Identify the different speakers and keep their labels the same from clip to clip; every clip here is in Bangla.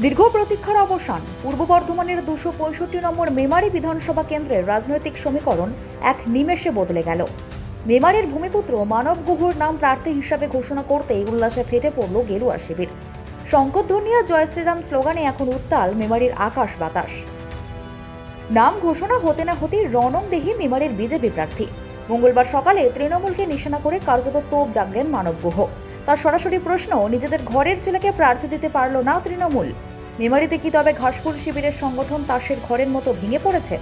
Speaker 1: দীর্ঘ প্রতীক্ষার অবসান। পূর্ব বর্ধমানের 265 নম্বর মেমারি বিধানসভা কেন্দ্রের রাজনৈতিক সমীকরণ এক নিমেষে বদলে গেল। মেমারির ভূমিপুত্র মানব গুহর নাম প্রার্থী হিসাবে ঘোষণা করতেই উল্লাসে ফেটে পড়ল গেরুয়া শিবির। শঙ্করধ্বনিয়া জয় শ্রীরাম স্লোগানে এখন উত্তাল মেমারির আকাশ বাতাস। নাম ঘোষণা হতে না হতেই রণংদেহী মেমারির বিজেপি প্রার্থী। মঙ্গলবার সকালে তৃণমূলকে নিশানা করে কার্যত তোপ দাগলেন মানব গুহ। তার সরাসরি প্রশ্ন, নিজেদের ঘরের ছেলেকে প্রার্থী দিতে পারল না তৃণমূল? মেমারিতে কি তবে ঘাসফুল শিবিরের সংগঠন তাসের ঘরের মতো ভেঙে পড়েছে?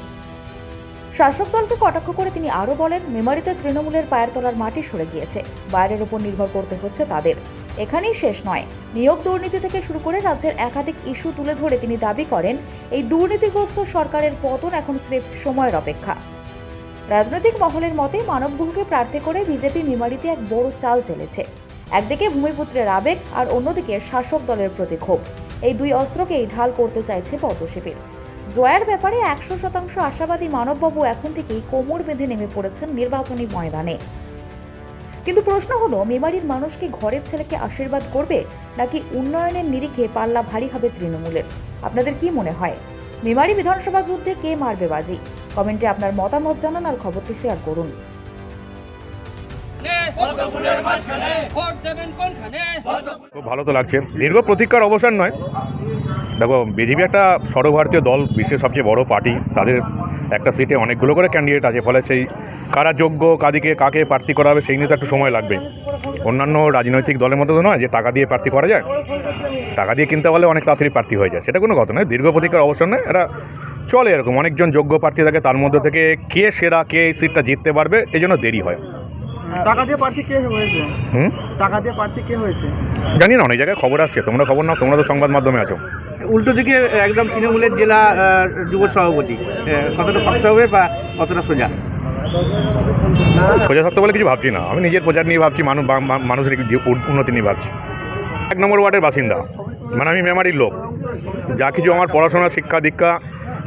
Speaker 1: শাসক দলকে কটাক্ষ করে তিনি আরও বলেন, মেমারিতে তৃণমূলের পায়ের তলার মাটি সরে গিয়েছে, বাইরের উপর নির্ভর করতে হচ্ছে তাদের। এখানেই শেষ নয়, নিয়োগ দুর্নীতি থেকে শুরু করে রাজ্যের একাধিক ইস্যু তুলে ধরে তিনি দাবি করেন, এই দুর্নীতিগ্রস্ত সরকারের পতন এখন স্রেফ সময়ের অপেক্ষা। রাজনৈতিক মহলের মতে মানব গুহকে প্রার্থী করে বিজেপি মেমারিতে এক বড় চাল চেলেছে। একদিকে ভূমিপুত্রের আবেগ আর অন্যদিকে শাসক দলের প্রতি ক্ষোভ। এই দুই অস্ত্রকেই ঢাল করতে চাইছে পদ্মশিবির। জয়ের ব্যাপারে 100% আশাবাদী মানববাবু এখন থেকেই কোমর বেঁধে নেমে পড়েছেন নির্বাচনী ময়দানে। কিন্তু প্রশ্ন হলো, মেমারির মানুষ কি ঘরের ছেলেকে আশীর্বাদ করবে, নাকি উন্নয়নের নিরিখে পাল্লা ভারী হবে তৃণমূলের? আপনাদের কি মনে হয়, মেমারি বিধানসভা যুদ্ধে কে মারবে বাজি? কমেন্টে আপনার মতামত জানান আর খবরটি শেয়ার করুন।
Speaker 2: খুব ভালো তো লাগছে। দীর্ঘ প্রতীক্ষার অবসান নয়। দেখো, বিজেপি একটা সর্বভারতীয় দল, বিশ্বের সবচেয়ে বড় পার্টি। তাদের একটা সিটে অনেকগুলো করে ক্যান্ডিডেট আছে, ফলে সেই কারা যোগ্য, কাকে প্রার্থী করা হবে সেই নিয়ে তো একটু সময় লাগবে। অন্যান্য রাজনৈতিক দলের মতো তো নয় যে টাকা দিয়ে প্রার্থী করা যায়। টাকা দিয়ে কিনতে পারলে অনেক তাড়াতাড়ি প্রার্থী হয়ে যায়, সেটা কোনো কথা নয়। দীর্ঘ প্রতীক্ষার অবসান নয়, এরা চলে এরকম অনেকজন যোগ্য প্রার্থী থাকে, তার মধ্যে থেকে কে সেরা, কে এই সিটটা জিততে পারবে, এই জন্য দেরি হয়।
Speaker 3: টাকা দিয়ে প্রার্থী কে হয়েছে? টাকা দিয়ে প্রার্থী কে হয়েছে
Speaker 2: জানি না, অনেক জায়গায় খবর আসছে, তোমরা খবর নাও, তোমরা তো সংবাদ মাধ্যমে আছো।
Speaker 3: উল্টো দিকে একদম তৃণমূলের জেলা যুব সভাপতি, কতটা শক্ত হবে বা কতটা সোজা?
Speaker 2: সোজা থাকতে বলে কিছু ভাবছি না, আমি নিজের প্রচার নিয়ে ভাবছি, মানুষের উন্নতি নিয়ে ভাবছি। 1 নম্বর ওয়ার্ডের বাসিন্দা, মানে আমি মেমারির লোক। যা কিছু আমার পড়াশোনা, শিক্ষা দীক্ষা,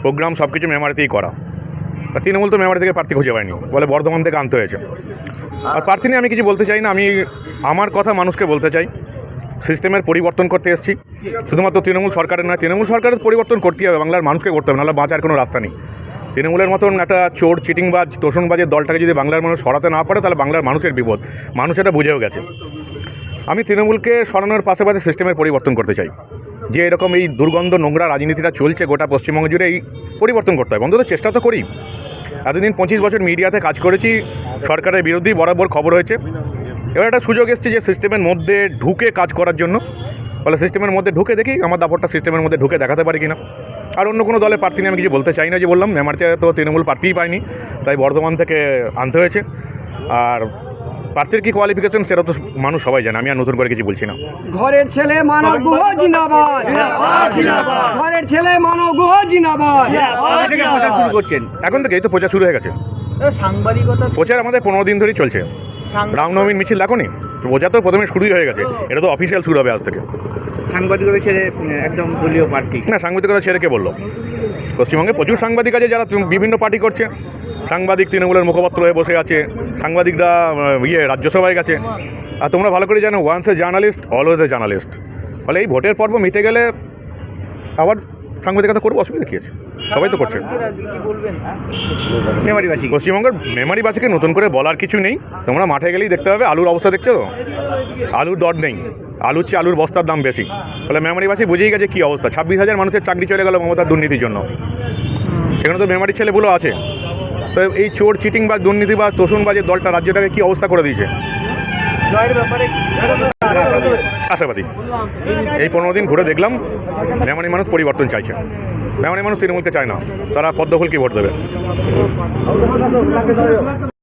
Speaker 2: প্রোগ্রাম সব কিছু মেমারিতেই করা। তৃণমূল তো মেমারি থেকে প্রার্থী খুঁজে পায়নি, বলে বর্ধমান থেকে আনতে হয়েছে। আর প্রার্থী নিয়ে আমি কিছু বলতে চাই না, আমি আমার কথা মানুষকে বলতে চাই। সিস্টেমের পরিবর্তন করতে এসেছি, শুধুমাত্র তৃণমূল সরকারের না, তৃণমূল সরকারের পরিবর্তন করতেই হবে, বাংলার মানুষকে করতে হবে, নাহলে বাঁচার কোনো রাস্তা নেই। তৃণমূলের মতন একটা চোর, চিটিংবাজ, তোষণবাজের দলটাকে যদি বাংলার মানুষ সরাতে না পারে, তাহলে বাংলার মানুষের বিপদ। মানুষ এটা বুঝেও গেছে। আমি তৃণমূলকে সরানোর পাশাপাশি সিস্টেমের পরিবর্তন করতে চাই। যে এরকম এই দুর্গন্ধ নোংরা রাজনীতিটা চলছে গোটা পশ্চিমবঙ্গ জুড়ে, এই পরিবর্তন করতে হবে। অন্তত চেষ্টা তো করি। এতদিন 25 বছর মিডিয়াতে কাজ করেছি, সরকারের বিরোধী বরাবর খবর হয়েছে। এবার একটা সুযোগ এসছে যে সিস্টেমের মধ্যে ঢুকে কাজ করার জন্য। ফলে সিস্টেমের মধ্যে ঢুকে দেখি আমার দাপটটা সিস্টেমের মধ্যে ঢুকে দেখাতে পারি কিনা। আর অন্য কোনো দলের প্রার্থী নিয়ে আমি কিছু বলতে চাই না। যে বললাম, মেমারিতে তো তৃণমূল প্রার্থীই পায়নি, তাই বর্ধমান থেকে আনতে হয়েছে। আর প্রার্থীর কি কোয়ালিফিকেশন সেটা তো মানুষ সবাই জানে, আমি আর নতুন করে কিছু বলছি না।
Speaker 3: ঘরের ছেলে মানব গুহ জিন্দাবাদ, ঘরের ছেলে মানব গুহ জিন্দাবাদ। প্রচার শুরু করছেন
Speaker 2: এখন থেকে? এই তো প্রচার শুরু হয়ে গেছে।
Speaker 3: সাংবাদিকতা
Speaker 2: প্রচার আমাদের 15 দিন ধরেই চলছে। রামনবমীর মিছিল দেখোনি? প্রচার তো প্রথমে শুরুই হয়ে গেছে, এটা তো অফিসিয়াল শুরু হবে আজ থেকে।
Speaker 3: সাংবাদিকতা ছেড়ে একদম দলীয় প্রার্থী
Speaker 2: না, সাংবাদিকতা ছেড়ে কে বললো? পশ্চিমবঙ্গে প্রচুর সাংবাদিক আছে যারা বিভিন্ন পার্টি করছে। সাংবাদিক তৃণমূলের মুখপাত্র হয়ে বসে আছে, সাংবাদিকরা রাজ্যসভায় গেছে। আর তোমরা ভালো করে জানো, once a journalist always a journalist. ফলে এই ভোটের পর্ব মিটে গেলে আবার সাংবাদিকতা করবো, অসুবিধা কী আছে? সবাই তো করছে।
Speaker 3: মেমারিবাসী,
Speaker 2: পশ্চিমবঙ্গের মেমারিবাসীকে নতুন করে বলার কিছু নেই। তোমরা মাঠে গেলেই দেখতে পাবে, আলুর অবস্থা দেখছো তো? আলুর দর নেই, আলুর চেয়ে আলুর বস্তার দাম বেশি। ফলে মেমারিবাসী বুঝেই গেছে কী অবস্থা। 26,000 মানুষের চাকরি চলে গেল মমতার দুর্নীতির জন্য। সেখানে তো মেমারি ছেলেগুলো আছে। তো এই চোর, চিটিংবাজ, দুর্নীতিবাজ, তোষণবাজের দলটা রাজ্যটাকে কী অবস্থা করে দিয়েছে।
Speaker 3: জয়ের ব্যাপারে
Speaker 2: আশাবাদী। এই 15 দিন ঘুরে দেখলাম, মেমারি মানুষ পরিবর্তন চাইছে। মেমারি মানুষ তৃণমূলকে চায় না, তারা পদ্মফুলকে ভোট দেবে।